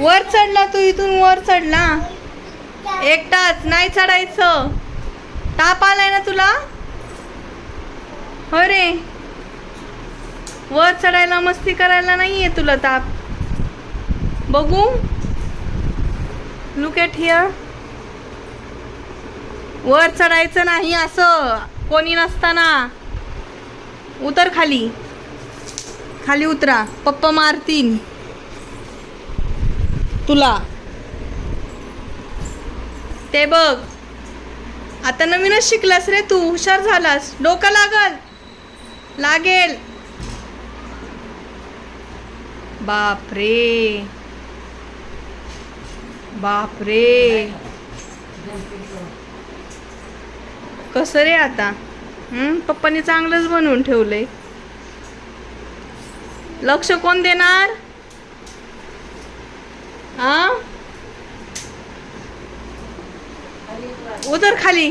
वर चढला तू, इथून वर चढला एकटाच, नाही चढायचं. ताप आलाय ना तुला? हो रे, वर चढायला मस्ती करायला नाहीये तुला ताप. बघू, लुक एट हिअर. वर चढायचं नाही असं कोणी नसताना. उतर खाली, खाली उतरा, पप्पा मारतीन तुला. ते बघ, आता नवीनच शिकलास रे तू, हुशार झालास. डोकं लागेल. बापरे बापरे, कसं रे आता? पप्पानी चांगलंच बनवून ठेवलंय. लक्ष कोण देणार? हा, उतर खाली.